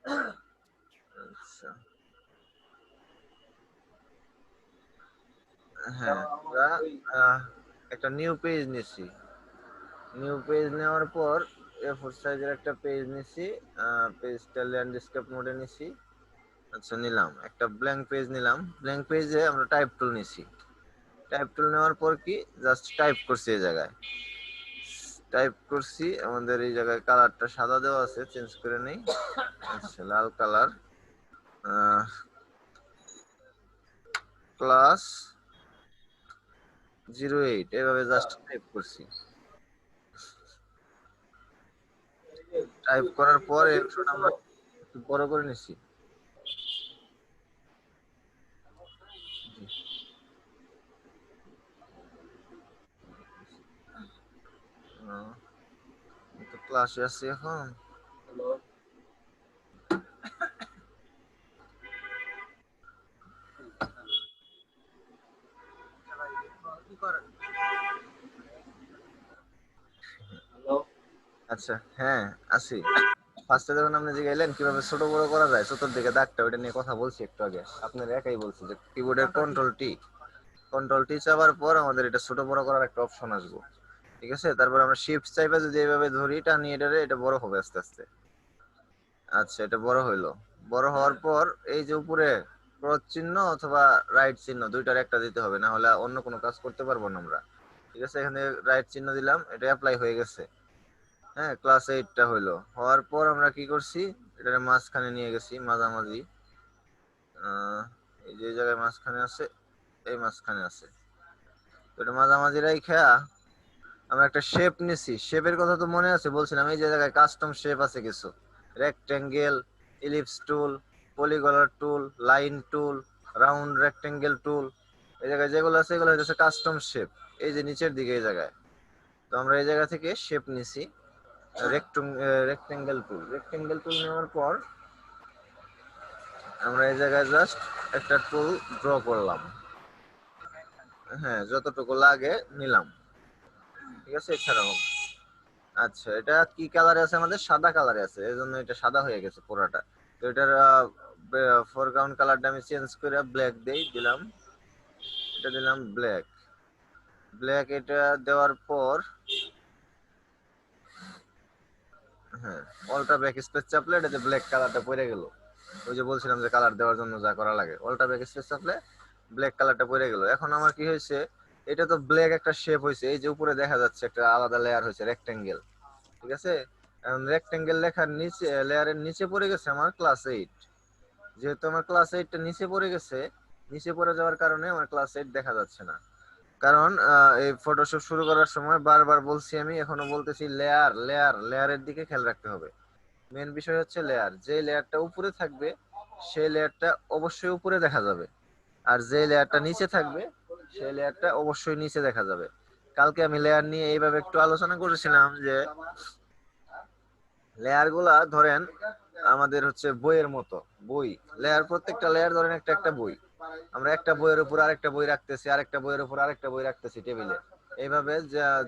আচ্ছা, হ্যাঁ, আমরা একটা নিউ পেজ নিছি। নিউ পেজ নেওয়ার পর A4 সাইজের একটা পেজ নিছি। পেজটা ল্যান্ডস্কেপ মোডে নিছি। আচ্ছা, নিলাম একটা ব্ল্যাঙ্ক পেজ নিলাম। ব্ল্যাঙ্ক পেজে আমরা টাইপ টুল নিছি। টাইপ টুল নেওয়ার পর কি জাস্ট টাইপ করছি এই জায়গায়। টাইপ করছি, আমাদের এই জায়গায় কালারটা সাদা দেওয়া আছে, চেঞ্জ করে নেই। আচ্ছা, লাল কালার প্লাস 08 এভাবে জাস্ট টাইপ করছি। টাইপ করার পর এই অংশটা আমরা একটু বড় করে নিছি। তো ক্লাসে আছি এখন। আচ্ছা, হ্যাঁ, আছি। ফার্স্টে যখন আপনি জিগাইলেন কিভাবে ছোট বড় করা যায় চতুর্দিকে দাগটা, ওইটা নিয়ে কথা বলছি একটু আগে। আপনার একাই বলছি যে কিবোর্ডের কন্ট্রোল টি চাপার পর আমাদের এটা ছোট বড় করার একটা অপশন আসবে। ঠিক আছে, তারপর আমরা শিফট চাইপা যদি এইভাবে ধরি টানি এটারে, এটা বড় হবে আস্তে আস্তে। আচ্ছা, এটা বড় হইলো। বড় হওয়ার পর এই যে উপরে ক্রস চিহ্ন অথবা রাইট চিহ্ন দুইটার একটা দিতে হবে, না হলে অন্য কোনো কাজ করতে পারবো না আমরা। ঠিক আছে, এখানে রাইট চিহ্ন দিলাম, এটা অ্যাপ্লাই হয়ে গেছে। হ্যাঁ, ক্লাস 8টা হইলো। হওয়ার পর আমরা কি করছি, এটার মাঝখানে নিয়ে গেছি, মাঝামাঝি। এই যে জায়গায় মাঝখানে আছে, এই মাঝখানে আছে, তো এটা মাঝামাঝি রাইখা আমরা একটা শেপ নিছি। শেপের কথা তো মনে আছে, বলছিলাম এই যে জায়গায় কাস্টম শেপ আছে কিছু, রেক্টেঙ্গেল, ইলিপস টুল, পলিগলার টুল, লাইন টুল, রাউন্ড রেক্টেঙ্গেল টুল। এই জায়গায় যেগুলো আছে এগুলো হচ্ছে কাস্টম শেপ। এই যে নিচের দিকে এই জায়গায়, তো আমরা এই জায়গা থেকে শেপ নিছি। রেক্টেঙ্গেল টুল নেওয়ার পর আমরা এই জায়গায় জাস্ট একটা টুল ড্র করলাম। হ্যাঁ, যতটুকু লাগে নিলাম। ঠিক আছে, এছাড়াও আচ্ছা, এটা কি কালারে আছে, আমাদের সাদা কালারে আছে, এই জন্য এটা সাদা হয়ে গেছে পুরাটা। তো এটার ফোরগ্রাউন্ড কালারটা আমি চেঞ্জ করে ব্ল্যাক দিলাম। এটা দিলাম ব্ল্যাক। এটা দেওয়ার পর হ্যাঁ, অল্টা ব্যাক স্পেস চাপলে এটাতে ব্ল্যাক কালারটা পড়ে গেল। ওই যে বলছিলাম যে কালার দেওয়ার জন্য যা করা লাগে, অল্টা ব্যাক স্পেস চাপলে ব্ল্যাক কালারটা পড়ে গেল। এখন আমার কি হয়েছে, এটা তো ব্ল্যাক একটা শেপ হয়েছে, এই যে উপরে দেখা যাচ্ছে একটা আলাদা লেয়ার হয়েছে রেক্টেঙ্গেল। ঠিক আছে, এখন রেক্টেঙ্গেল লেখার নিচে, লেয়ারের নিচে পড়ে গেছে আমার ক্লাস 8। যেহেতু আমার ক্লাস 8টা নিচে পড়ে গেছে, নিচে পড়ে যাওয়ার কারণে আমার ক্লাস 8 দেখা যাচ্ছে না। কারণ এই ফটোশপ শুরু করার সময় বারবার বলছি, আমি এখনো বলতেছি, লেয়ারের দিকে খেয়াল রাখতে হবে। মেন বিষয় হচ্ছে লেয়ার, যে লেয়ারটা উপরে থাকবে সেই লেয়ারটা অবশ্যই উপরে দেখা যাবে, আর যে লেয়ারটা নিচে থাকবে সেই লেয়ারটা অবশ্যই নিচে দেখা যাবে। কালকে আমি লেয়ার নিয়ে এইভাবে একটু আলোচনা করেছিলাম যে লেয়ার গুলা ধরেন আমাদের হচ্ছে বইয়ের মতো। বই, লেয়ার, প্রত্যেকটা লেয়ার ধরেন একটা একটা বই। আমরা একটা বইয়ের উপর আরেকটা বই রাখতেছি, আরেকটা বইয়ের উপর আরেকটা বই রাখতেছি টেবিলে। এইভাবে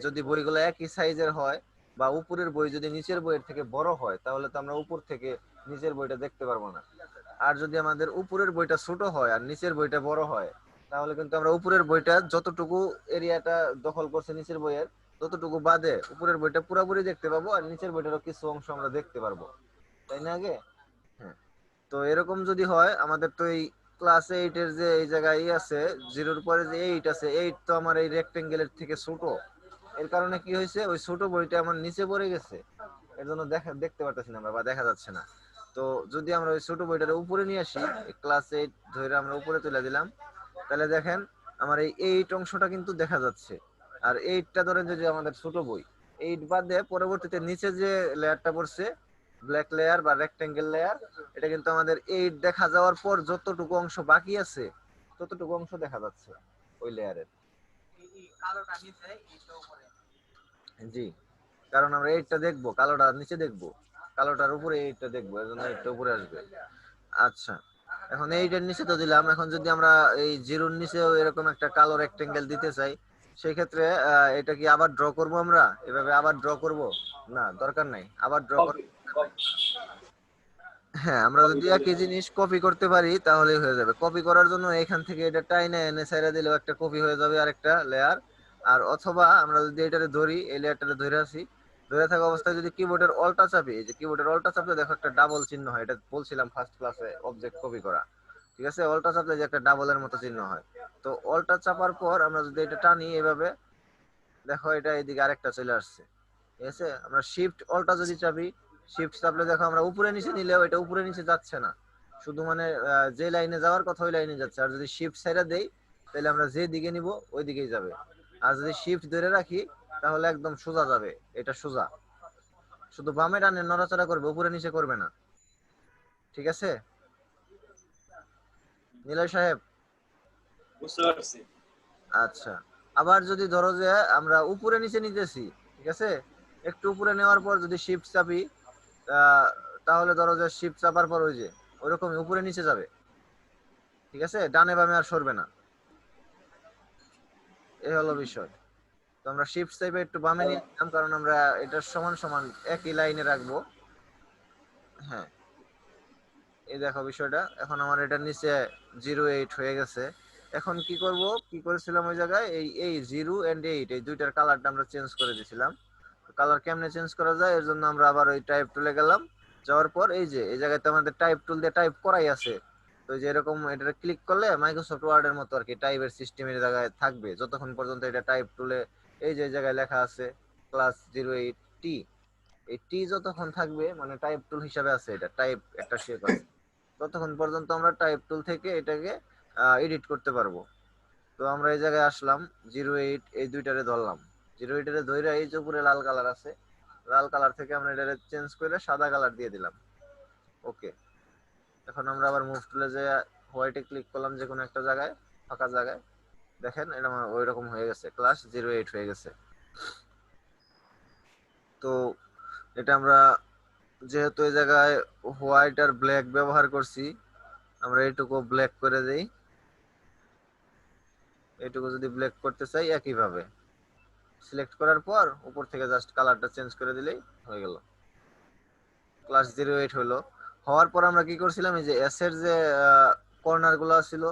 যদি বইগুলো একই সাইজের হয় বা উপরের বই যদি নিচের বইয়ের থেকে বড় হয়, তাহলে তো আমরা উপর থেকে নিচের বইটা দেখতে পারবো না। আর যদি আমাদের উপরের বইটা ছোট হয় আর নিচের বইটা বড় হয়, তাহলে কিন্তু আমরা উপরের বইটা যতটুকু এরিয়াটা দখল করছে নিচের বইয়ের, ততটুকু বাদে উপরের বইটা পুরোপুরি দেখতে পাবো, আর নিচের বইটারও কিছু অংশ আমরা দেখতে পারবো। তাই না আগে? হ্যাঁ। তো এরকম যদি হয়, আমাদের তো এই ক্লাস 8 এর যে এই জায়গায় আছে, 0-র পরে যে 8 আছে, 8 তো আমার এই রেক্টেঙ্গেলের থেকে ছোট। এর কারণে কি হয়েছে, ওই ছোট বইটা আমার নিচে পড়ে গেছে। এর জন্য দেখতে পারতেছি না আমরা, বা দেখা যাচ্ছে না। তো যদি আমরা ওই ছোট বইটার উপরে নিয়ে আসি, ক্লাস 8 ধরে আমরা উপরে তুলে দিলাম, তাহলে দেখেন আমার এই 8 অংশটা কিন্তু দেখা যাচ্ছে। আর 8টা ধরেন যে আমাদের ছোট বই, 8 বাদে পরবর্তীতে নিচে যে লেয়ারটা পড়ছে, ব্ল্যাক লেয়ার বা রেক্টেঙ্গেল লেয়ার, এটা কিন্তু আমাদের 8 দেখা যাওয়ার পর যতটুকু অংশ বাকি আছে ততটুকু অংশ দেখা যাচ্ছে ওই লেয়ারের। জি, কারণ আমরা 8টা দেখবো, কালোটা নিচে দেখবো, কালোটার উপরে 8টা দেখবো, এর জন্য 8টা উপরে আসবে। আচ্ছা, এখন 8-এর নিচে তো দিলাম, এখন যদি আমরা এই 0-র নিচেও এরকম একটা কালো রেক্টেঙ্গেল দিতে চাই, সেই ক্ষেত্রে এটা কি আবার ড্র করব, আমরা এভাবে আবার ড্র করব? না, দরকার নাই আবার ড্র করার। হ্যাঁ, আমরা যদি একই জিনিস কপি করতে পারি তাহলেই হয়ে যাবে। কপি করার জন্য এখান থেকে এটা টাইনে এনে ছেড়ে দিলেও একটা কপি হয়ে যাবে আর একটা লেয়ার। আর অথবা আমরা যদি এটারে ধরি, এই লেয়ারটারে ধরে আছি, ধরে থাকা অবস্থায় যদি কিবোর্ডের অল্টা চাপি, এই যে কিবোর্ডের অল্টা চাপলে দেখো একটা ডাবল চিহ্ন হয়, এটা বলছিলাম ফার্স্ট ক্লাসে অবজেক্ট কপি করা। ঠিক আছে, অল্টা চাপলে যে একটা ডাবলের মতো চিহ্ন হয়। তো অল্টা চাপার পর আমরা যদি এটা টানি এভাবে, দেখো এটা এদিকে আরেকটা চলে আসছে। ঠিক আছে, আমরা শিফট অল্টা যদি চাপি, শিফট চাপলে দেখো আমরা উপরে নিচে নিলেও এটা উপরে নিচে যাচ্ছে না, শুধু মানে যে লাইনে যাওয়ার কথা ওই লাইনে যাচ্ছে। আর যদি শিফট সাইডে দেই তাহলে আমরা যে দিকে নিব ওই দিকেই যাবে। আর যদি শিফট ধরে রাখি তাহলে একদম সোজা যাবে, এটা সোজা, শুধু বামে ডানে নড়াচড়া করবে, উপরে নিচে করবে না। ঠিক আছে নিলয় সাহেব? বুঝতে পারছি। আচ্ছা, আবার যদি ধরো যে আমরা উপরে নিচে নিতেছি, ঠিক আছে, একটু উপরে নেওয়ার পর যদি শিফট চাপি, আহ, তাহলে ধরো যে শিফট চাপার পর ওই যে ওইরকমই উপরে নিচে যাবে। ঠিক আছে, ডানে বামে আর সরবে না। এই হলো বিষয়। তো আমরা শিফট চাইবে একটু বামে নিয়ে নিলাম, কারণ আমরা এটা সমান সমান একই লাইনে রাখবো। হ্যাঁ, এই দেখো বিষয়টা, এখন আমার এটার নিচে 08 হয়ে গেছে। এখন কি করব, কি করেছিলাম ওই জায়গায়, এই 0 and 8 এই দুইটার কালারটা আমরা চেঞ্জ করে দিয়েছিলাম। কালার কেমনে চেঞ্জ করা যায়, এর জন্য আমরা আবার ওই টাইপ টুলে গেলাম। যাওয়ার পর এই যে এই জায়গাতে আমাদের টাইপ টুল দিয়ে টাইপ করাই আছে। তো যে এরকম এটা ক্লিক করলে মাইক্রোসফট ওয়ার্ড এর মতো আর কি টাইপের সিস্টেমের জায়গায় থাকবে, যতক্ষণ পর্যন্ত এটা টাইপ টুলে এই যে জায়গায় লেখা আছে ক্লাস 08T, এই টি যতক্ষণ থাকবে মানে টাইপ টুল হিসাবে আছে, এটা টাইপ একটা শেপ আছে, ততক্ষণ পর্যন্ত আমরা টাইপ টুল থেকে এটাকে এডিট করতে পারবো। তো আমরা এই জায়গায় আসলাম, 08 এই দুইটারে ধরলাম, 08 এর ধরে এই যে উপরে লাল কালার আছে, লাল কালার থেকে আমরা এটারে চেঞ্জ করে সাদা কালার দিয়ে দিলাম। ওকে, এখন আমরা আবার মুভ টুলে যে হোয়াইটে ক্লিক করলাম যে কোনো একটা জায়গায়, ফাঁকা জায়গায়, দেখেন এটা আমার ওই রকম হয়ে গেছে, ক্লাস 08 হয়ে গেছে। তো এটা আমরা যেহেতু এই জায়গায় হোয়াইট আর ব্ল্যাক ব্যবহার করছি, আমরা এইটুকু ব্ল্যাক করে দেই। এইটুকু যদি ব্ল্যাক করতে চাই একইভাবে সিলেক্ট করার পর উপর থেকে জাস্ট কালারটা চেঞ্জ করে দিলেই হয়ে গেল, ক্লাস 08 হলো। হওয়ার পর আমরা কি করছিলাম, এই যে এস এর যে কর্নার গুলো ছিল,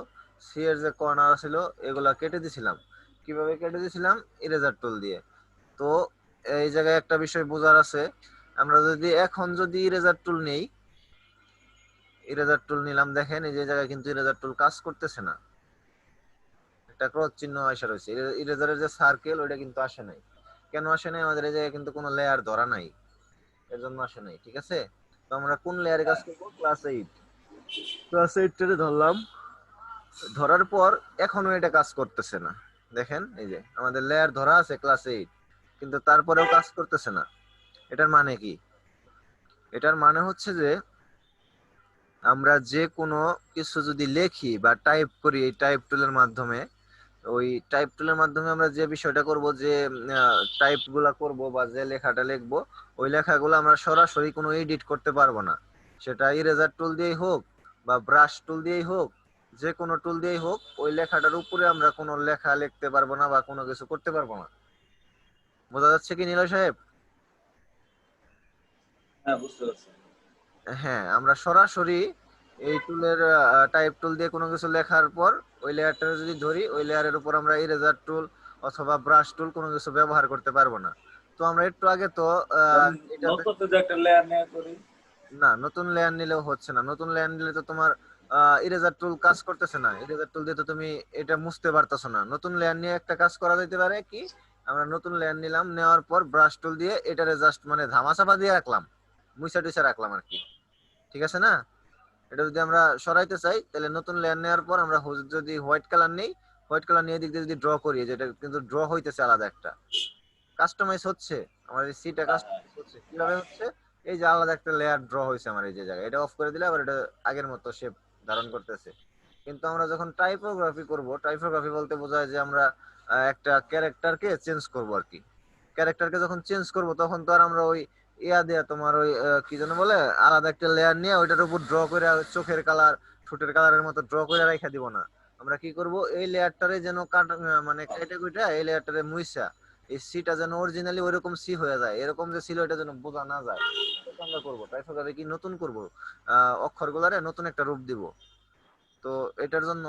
সি এর যে কর্নার ছিল, এগুলা কেটে দিছিলাম। কিভাবে কেটে দিছিলাম, ইরেজার টুল দিয়ে। তো এই জায়গায় একটা বিষয় বোঝার আছে, আমরা যদি এখন যদি ইরেজার টুল নেই, ইরেজার টুল নিলাম, দেখেন এই যে জায়গায় কিন্তু ইরেজার টুল কাজ করতেছে না, একটা ক্রস চিহ্ন আসা রয়েছে, ইরেজারের যে সার্কেল ওইটা কিন্তু আসে নাই। কেন আসে নাই, আমাদের এই জায়গায় কিন্তু কোনো লেয়ার ধরা নাই, এর জন্য আসে নাই। ঠিক আছে, তো আমরা কোন লেয়ারে কাজ করবো, ক্লাস 8, ক্লাস 8 টেরে ধরলাম। ধরার পর এখনো এটা কাজ করতেছে না, দেখেন এই যে আমাদের লেয়ার ধরা আছে ক্লাস 8, কিন্তু তারপরেও কাজ করতেছে না। এটার মানে কি, এটার মানে হচ্ছে যে আমরা যে কোনো কিছু যদি লেখি বা টাইপ করি এই টাইপ টুলের মাধ্যমে, ওই টাইপ টুলের মাধ্যমে আমরা যে বিষয়টা করব, যে টাইপ গুলা করব বা যে লেখাটা লিখবো, ওই লেখাগুলো আমরা সরাসরি কোনো এডিট করতে পারবো না। সেটা ইরেজার টুল দিয়েই হোক বা ব্রাশ টুল দিয়েই হোক, যে কোনো টুল দিয়েই হোক, ওই লেখাটার উপরে আমরা কোনো লেখা লিখতে পারবো না বা কোনো কিছু করতে পারবো না। বোঝা যাচ্ছে কি নিলয় সাহেব? হ্যাঁ, বুঝতে পারছি। হ্যাঁ, আমরা সরাসরি এই টুলের টাইপ টুল দিয়ে কোনো কিছু লেখার পর ওই লেয়ারটা যদি ধরি, ওই লেয়ারের উপর আমরা ইরেজার টুল অথবা ব্রাশ টুল কোনো কিছু ব্যবহার করতে পারবো না। তো আমরা একটু আগে তো এটাতে নতুন যদি একটা লেয়ার নেওয়া করি। না, নতুন লেয়ার নিলেও হচ্ছে না, নতুন লেয়ার নিলে তো তোমার ইরেজার টুল কাজ করতেছে না, ইরেজার টুল দিয়ে তো তুমি এটা মুছতে পারতেছো না। নতুন লেয়ার নিয়ে একটা কাজ করা যেতে পারে কি, আমরা নতুন লেয়ার নিলাম, নেওয়ার পর ব্রাশ টুল দিয়ে এটারে জাস্ট মানে ধামাচাপা দিয়ে রাখলাম, মুছা টুইছা রাখলাম আর কি। ঠিক আছে না? এটা যদি আমরা সরাইতে চাই তাহলে নতুন লেয়ার নেওয়ার পর আমরা যদি হোয়াইট কালার নেই, হোয়াইট কালার নিয়ে দিক দিয়ে যদি ড্র করি, যেটা কিন্তু ড্র হইতেছে আলাদা একটা, কাস্টমাইজ হচ্ছে আমার এই সিটা, কাস্টমাইজ হচ্ছে কিভাবে হচ্ছে, এই যে আলাদা একটা লেয়ার ড্র হয়েছে আমার এই যে জায়গায়, এটা অফ করে দিলে আবার এটা আগের মতো শেপ ধারণ করতেছে। কিন্তু আমরা যখন টাইপোগ্রাফি করব, টাইপোগ্রাফি বলতে বোঝায় যে আমরা একটা ক্যারেক্টারকে চেঞ্জ করব আর কি। ক্যারেক্টারকে যখন চেঞ্জ করব তখন তো আর আমরা ওই ইয়া দেয়া তোমার ওই কি যেন বলে, আলাদা একটা লেয়ার নিয়ে ওইটার উপর ড্র করে চোখের কালার ঠোঁটের কালারের মতো ড্র করে রেখে দিব না। আমরা কি করব, এই লেয়ারটারে যেন মানে কেটে কুইটা এই লেয়ারটারে মুইসা এই সিটা যেন অরিজিনালি ওইরকম সি হয়ে যায়, এরকম যে ছিল এটা যেন বোঝা না যায়, এটা আমরা করবো টাইপোগ্রাফি কি নতুন করব, অক্ষরগুলারে নতুন একটা রূপ দিব। তো এটার জন্য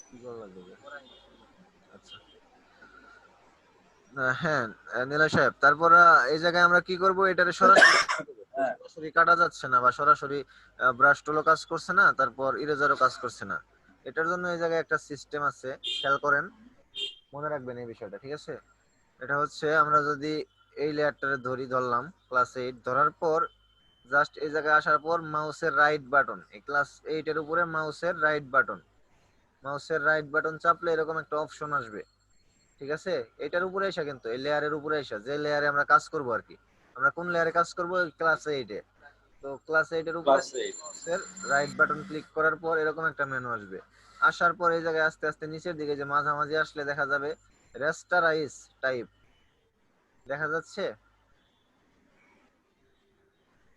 কি করা লাগবে? আচ্ছা, হ্যাঁ, নীলা সাহেব, তারপর এই জায়গায় আমরা কি করব, এটারে সরাসরি হ্যাঁ সরাসরি কাটা যাচ্ছে না বা সরাসরি ব্রাশ টুলও কাজ করছে না, তারপর ইরেজারও কাজ করছে না। এটার জন্য এই জায়গায় একটা সিস্টেম আছে, খেয়াল করেন, মনে রাখবেন এই বিষয়টা, ঠিক আছে? এটা হচ্ছে আমরা যদি এই লেয়ারটারে ধরলাম ক্লাস 8, ধরার পর জাস্ট এই জায়গায় আসার পর মাউসের রাইট বাটন, এই ক্লাস 8 এর উপরে মাউসের রাইট বাটন চাপলে এরকম একটা অপশন আসবে, ঠিক আছে? এটার উপরে এসে, কিন্তু এই লেয়ারের উপরে এসে, যে লেয়ারে আমরা কাজ করব আর কি, আমরা কোন লেয়ারে কাজ করব, ক্লাস 8-এ। তো ক্লাস 8 এর উপরে ক্লাস 8। মাউসের রাইট বাটন ক্লিক করার পর এরকম একটা মেনু আসবে। আসার পর এই জায়গায় আস্তে আস্তে নিচের দিকে যে মাঝামাঝি আসলে দেখা যাবে রেস্টারাইজ টাইপ, দেখা যাচ্ছে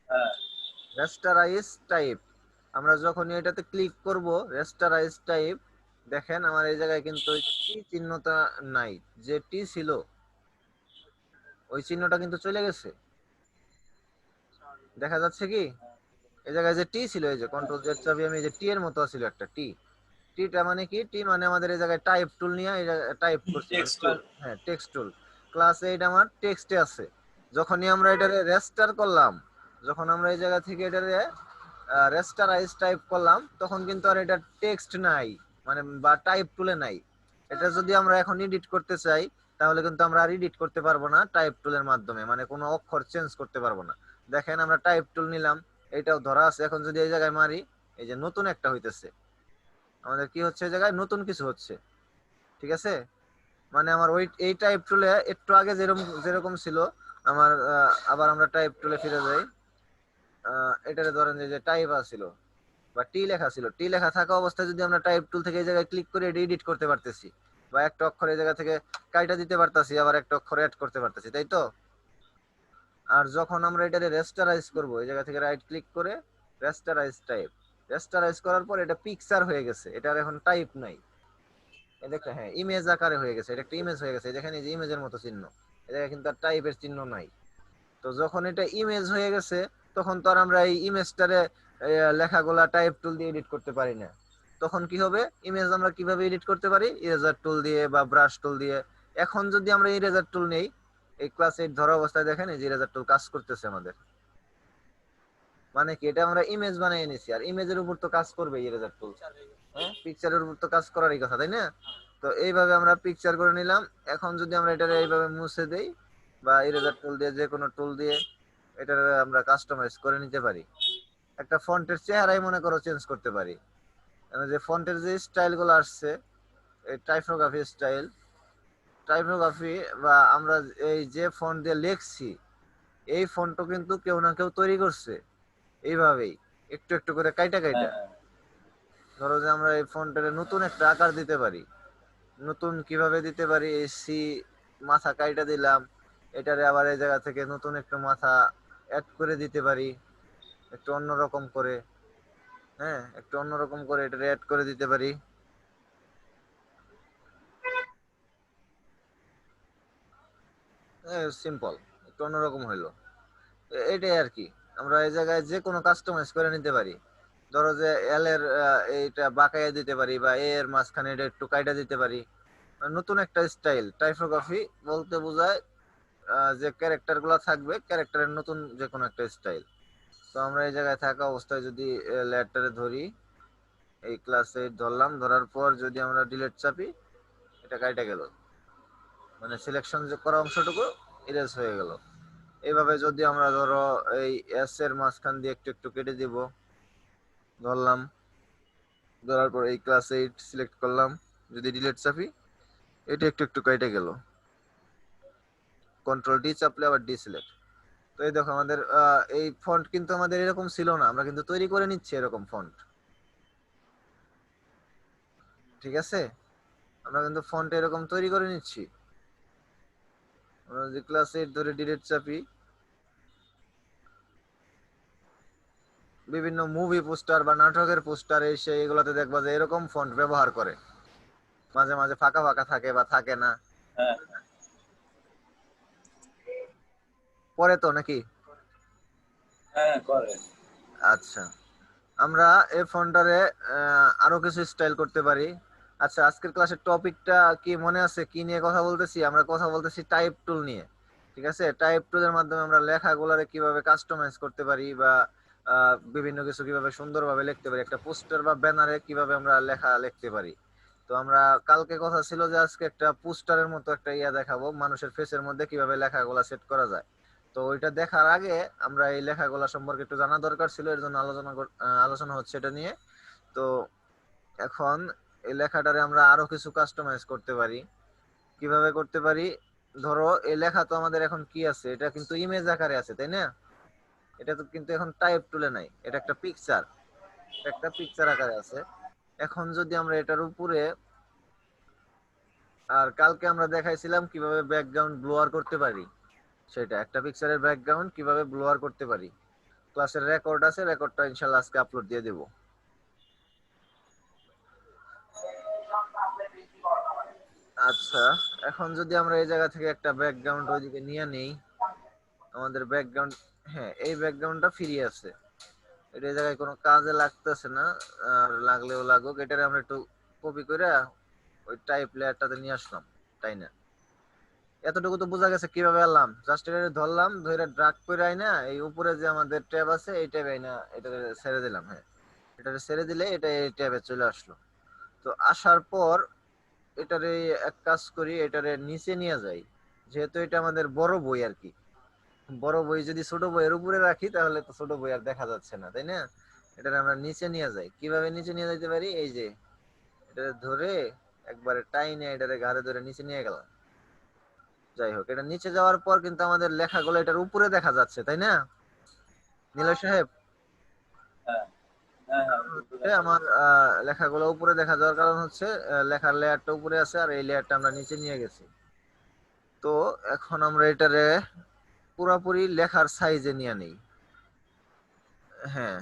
হ্যাঁ রেস্টারাইজ টাইপ। আমরা যখন এটাতে ক্লিক করব রেস্টারাইজ টাইপ, দেখেন আমার এই জায়গায় কিন্তু টি চিহ্নটা নাই, যে টি ছিল ওই চিহ্নটা কিন্তু চলে গেছে, দেখা যাচ্ছে কি? এই জায়গায় যে টি ছিল, এই যে হ্যাঁ কন্ট্রোল জেড চাপি আমি, এই যে টি এর মতো ছিল একটা টি, টিটা মানে কি, টি মানে আমাদের এই জায়গায় টাইপ টুল নিয়ে টাইপ করছি, মানে টেক্সট টুল। হ্যাঁ টেক্সট টুল। ক্লাস 8 আমার টেক্সটে আছে। যখনই আমরা এটারে রেস্টার করলাম, যখন আমরা এই জায়গা থেকে এটারে রেস্টারাইজ টাইপ করলাম, তখন কিন্তু আর এটা টেক্সট নাই, মানে বা টাইপ টুলে নাই। এটা যদি আমরা এখন এডিট করতে চাই, তাহলে কিন্তু আমরা আর এডিট করতে পারবো না টাইপ টুলের মাধ্যমে, মানে কোনো অক্ষর চেঞ্জ করতে পারবো না। দেখেন আমরা টাইপ টুল নিলাম, এটাও ধরা আছে, এখন যদি এই জায়গায় মারি, এই যে নতুন একটা হইতেছে, আমাদের কি হচ্ছে, এই জায়গায় নতুন কিছু হচ্ছে, ঠিক আছে? মানে আমার ওই এই টাইপ টুলে একটু আগে যেরকম যেরকম ছিল আমার, আবার আমরা টাইপ টুলে ফিরে যাই, এটারে ধরেন যে টাইপ আছিল বা টি লেখা ছিল, টি লেখা থাকা অবস্থায় যদি আমরা টাইপ টুল থেকে এই জায়গায় ক্লিক করে এটা এডিট করতে পারতেছি, বা একটা অক্ষর এই জায়গা থেকে কাইটা দিতে পারতাছি, আবার একটা অক্ষর অ্যাড করতে পারতেছি, তাই তো? আর যখন আমরা এটারে রেস্টারাইজ করব, এই জায়গা থেকে রাইট ক্লিক করে রেস্টারাইজ টাইপ, রেস্টারাইজ করার পর এটা পিকচার হয়ে গেছে, এটার এখন টাইপ নাই। এই দেখতে, হ্যাঁ, ইমেজ আকারে হয়ে গেছে, এটা একটা ইমেজ হয়ে গেছে, দেখেন এই যে ইমেজের মতো চিহ্ন, এই জায়গায় কিন্তু আর টাইপের চিহ্ন নাই। তো যখন এটা ইমেজ হয়ে গেছে, তখন তো আর আমরা এই ইমেজটারে লেখাগুলা টাইপ টুল দিয়ে এডিট করতে পারি না। তখন কি হবে, ইমেজ আমরা কিভাবে এডিট করতে পারি, ইরেজার টুল দিয়ে বা ব্রাশ টুল দিয়ে। এখন যদি আমরা ইরেজার টুল নেই, এই ক্লাস 8 ধরা অবস্থায় দেখেন এই যে ইরেজার টুল কাজ করতেছে আমাদের, মানে কি, এটা আমরা ইমেজ বানিয়ে নিছি, আর ইমেজের উপর তো কাজ করবে ইরেজার টুল, হ্যাঁ, পিকচারের উপর তো কাজ করারই কথা, তাই না? তো এইভাবে আমরা পিকচার করে নিলাম। এখন যদি আমরা এটা এইভাবে মুছে দেই, বা ইরেজার টুল দিয়ে, যে কোনো টুল দিয়ে এটা আমরা কাস্টমাইজ করে নিতে পারি, একটা ফন্টের চেহারাই মনে করো চেঞ্জ করতে পারি। মানে যে ফন্টের যে স্টাইল গুলো আসছে, এই টাইপোগ্রাফি বা আমরা এই যে ফন্ট দিয়ে লিখছি, এই ফন্টও কিন্তু কেউ না কেউ তৈরি করছে এইভাবেই, একটু একটু করে কাইটা কাইটা। হ্যাঁ হ্যাঁ ধরো যে আমরা এই ফন্টের নতুন একটা আকার দিতে পারি, নতুন কিভাবে দিতে পারি, এই সি মাথা কাইটা দিলাম, এটারে আবার এই জায়গা থেকে নতুন একটা মাথা অ্যাড করে দিতে পারি, একটু অন্যরকম করে, হ্যাঁ, একটু অন্যরকম করে এটা অ্যাড করে দিতে পারি। সিম্পল, একটু অন্যরকম হইলো, এটাই আর কি। আমরা এই জায়গায় যে কোনো কাস্টমাইজ করে নিতে পারি। ধরো যে এল এর এইটা বাঁকাইয়া দিতে পারি, বা এ এর মাঝখানে এটা একটু কাইটা দিতে পারি। নতুন একটা স্টাইল, টাইপোগ্রাফি বলতে বোঝায় যে ক্যারেক্টার গুলা থাকবে, ক্যারেক্টারের নতুন যে কোনো একটা স্টাইল। তো আমরা এই জায়গায় থাকা অবস্থায় যদি লেটারে ধরি, এই ক্লাস 8 ধরলাম, ধরার পর যদি আমরা ডিলিট চাপি, এটা কাইটা গেল, মানে সিলেকশন যে করা অংশটুকু ইরেজ হয়ে গেল। এইভাবে যদি আমরা ধরো এই এস এর মাঝখান দিয়ে একটু একটু কেটে দিব, ধরলাম, ধরার পর এই ক্লাস 8 সিলেক্ট করলাম, যদি ডিলিট চাপি, এটা একটু একটু কেটে গেল, কন্ট্রোল ডি চাপলে আবার ডি সিলেক্ট। তো এই দেখো আমাদের এই ফন্ট কিন্তু আমাদের এরকম ছিল না, আমরা কিন্তু তৈরি করে নিচ্ছি এরকম ফন্ট, ঠিক আছে? আমরা কিন্তু ফন্ট এরকম তৈরি করে নিচ্ছি। আমরা যদি ক্লাস 8 ধরে ডিলিট চাপি, বিভিন্ন মুভি পোস্টার বা নাটকের পোস্টার এই সেই এগুলোতে দেখবা যে এরকম ফন্ট ব্যবহার করে, মাঝে মাঝে ফাঁকা ফাঁকা থাকে বা থাকে না, হ্যাঁ পরে তো নাকি। হ্যাঁ করে। আচ্ছা, আমরা এই ফন্টটারে আরো কিছু স্টাইল করতে পারি। আচ্ছা, আজকের ক্লাসের টপিকটা কি মনে আছে, কি নিয়ে কথা বলতেছি? আমরা কথা বলতেছি টাইপ টুল নিয়ে। ঠিক আছে, টাইপ টুলের মাধ্যমে আমরা লেখাগুলারে কিভাবে কাস্টমাইজ করতে পারি বা বিভিন্ন কিছু কিভাবে সুন্দরভাবে লিখতে পারি, একটা পোস্টার বা ব্যানারে কিভাবে আমরা লেখা লিখতে পারি। তো আমরা কালকে কথা ছিল যে আজকে একটা পোস্টারের মতো একটা ইয়া দেখাবো, মানুষের ফেসের মধ্যে কিভাবে লেখাগুলা সেট করা যায়। তো ওইটা দেখার আগে আমরা এই লেখাগুলা সম্পর্কে একটু জানা দরকার ছিল, এর জন্য আলোচনা হচ্ছে এটা নিয়ে। তো এখন এই লেখাটারে আমরা আরো কিছু কাস্টমাইজ করতে পারি। কিভাবে করতে পারি? ধরো এই লেখা তো আমাদের এখন কি আছে, এটা কিন্তু ইমেজ আকারে আছে, তাই না? এটা তো কিন্তু এখন টাইপ টুলে নাই, এটা একটা পিকচার, একটা পিকচার আকারে আছে। এখন যদি আমরা এটার উপরে, আর কালকে আমরা দেখাইছিলাম কিভাবে ব্যাকগ্রাউন্ড ব্লোয়ার করতে পারি, সেটা একটা পিকচারের ব্যাকগ্রাউন্ড কিভাবে ব্লোয়ার করতে পারি, ক্লাসের রেকর্ড আছে, রেকর্ডটা ইনশাআল্লাহ আজকে আপলোড দিয়ে দেব। আচ্ছা, এখন যদি আমরা এই জায়গা থেকে একটা ব্যাকগ্রাউন্ড ওইদিকে নিয়ে নেই, আমাদের ব্যাকগ্রাউন্ড, হ্যাঁ এই ব্যাকগ্রাউন্ডটা ফ্রি আছে, এটা এই জায়গায় কোনো কাজে লাগতেছে না, আর লাগলেও লাগুক, এটারে আমরা একটু কপি করে ওই টাইপ লেয়ারটাতে নিয়ে আসলাম, তাই না? এতটুকু তো বোঝা গেছে কিভাবে আনলাম, জাস্ট এটা ধরলাম, ধরে ড্রাগ করে আইনা এই উপরে যে আমাদের ট্যাব আছে এই ট্যাবে আইনা এটা ছেড়ে দিলাম, হ্যাঁ এটা ছেড়ে দিলে এটা এই ট্যাবে চলে আসলো। তো আসার পর এটারে এক কাজ করি, এটারে নিচে নিয়ে যাই, যেহেতু এটা আমাদের বড় বই আর কি, বড় বই যদি ছোট বইয়ের উপরে রাখি তাহলে তো ছোট বই আর দেখা যাচ্ছে না, তাই না? এটারে আমরা নিচে নিয়ে যাই, কিভাবে নিচে নিয়ে যাইতে পারি? এই যে এটা ধরে একবারে টাইনে এটারে ঘাড়ে ধরে নিচে নিয়ে গেলাম। যাই হোক, এটা নিচে যাওয়ার পর কিন্তু আমাদের লেখাগুলো এটার উপরে দেখা যাচ্ছে, তাই না নিলয় সাহেব? হ্যাঁ হ্যাঁ হ্যাঁ কারণ কিন্তু হচ্ছে দেখা আমার যাচ্ছে। লেখাগুলো উপরে দেখা যাওয়ার কারণ হচ্ছে লেখার লেয়ারটা উপরে আছে আর এই লেয়ারটা আমরা নিচে নিয়ে গেছি। তো এখন আমরা এটারে পুরাপুরি লেখার সাইজে নিয়ে নেই। হ্যাঁ,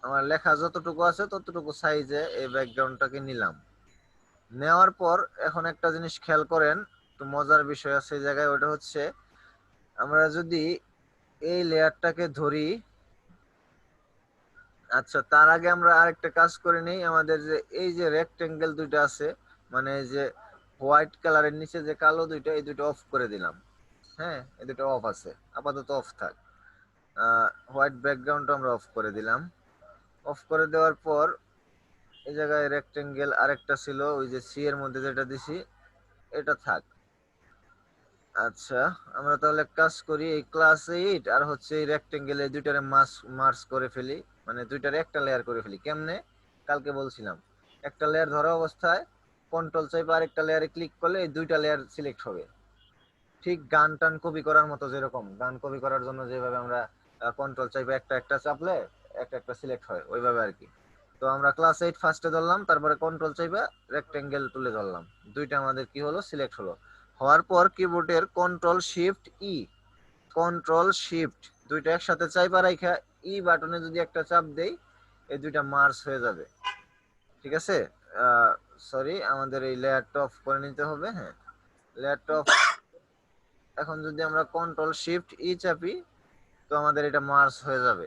আমার লেখা যতটুকু আছে ততটুকু সাইজে এই ব্যাকগ্রাউন্ডটাকে নিলাম। নেওয়ার পর এখন একটা জিনিস খেয়াল করেন, একটু মজার বিষয় আছে এই জায়গায়, ওটা হচ্ছে আমরা যদি এই লেয়ারটাকে ধরি, আচ্ছা তার আগে আমরা আরেকটা কাজ করে নেই, আমাদের যে এই যে রেক্টেঙ্গেল দুইটা আছে, মানে এই যে হোয়াইট কালারের নিচে যে কালো দুইটা, এই দুটো অফ করে দিলাম। হ্যাঁ, এই দুটো অফ আছে, আপাতত অফ থাক। হোয়াইট ব্যাকগ্রাউন্ড আমরা অফ করে দিলাম। অফ করে দেওয়ার পর এই জায়গায় রেক্টেঙ্গেল আরেকটা ছিল, ওই যে সি এর মধ্যে যেটা দিছি এটা থাক। আচ্ছা, আমরা তাহলে এক কাজ করি, এই ক্লাস 8 আর হচ্ছে এই রেক্টেঙ্গেল এই দুইটারে মার্জ করে ফেলি, মানে দুইটারে একটা লেয়ার করে ফেলি। কেমনে? কালকে বলছিলাম, একটা লেয়ার ধরা অবস্থায় কন্ট্রোল চাইপে আরেকটা লেয়ারে ক্লিক করলে এই দুইটা লেয়ার সিলেক্ট হবে। ঠিক গান টান কপি করার মতো, যেরকম গান কপি করার জন্য যেভাবে আমরা কন্ট্রোল চাইপে একটা একটা চাপলে একটা একটা সিলেক্ট হয়, ওইভাবে আর কি। তো আমরা ক্লাস 8 ফার্স্টে ধরলাম, তারপরে কন্ট্রোল চাইপে রেক্টেঙ্গেল তুলে ধরলাম, দুইটা আমাদের কি হলো, সিলেক্ট হলো। হওয়ার পর কিবোর্ডের কন্ট্রোল শিফট ই, কন্ট্রোল শিফট দুইটা একসাথে চাইপা রাইখা ই বাটনে যদি একটা চাপ দেই, এই দুইটা মার্জ হয়ে যাবে। ঠিক আছে, সরি আমাদের এই লেয়ারটা অফ করে নিতে হবে। হ্যাঁ, লেয়ারটা অফ। এখন যদি আমরা কন্ট্রোল শিফট ই চাপি, তো আমাদের এটা মার্জ হয়ে যাবে।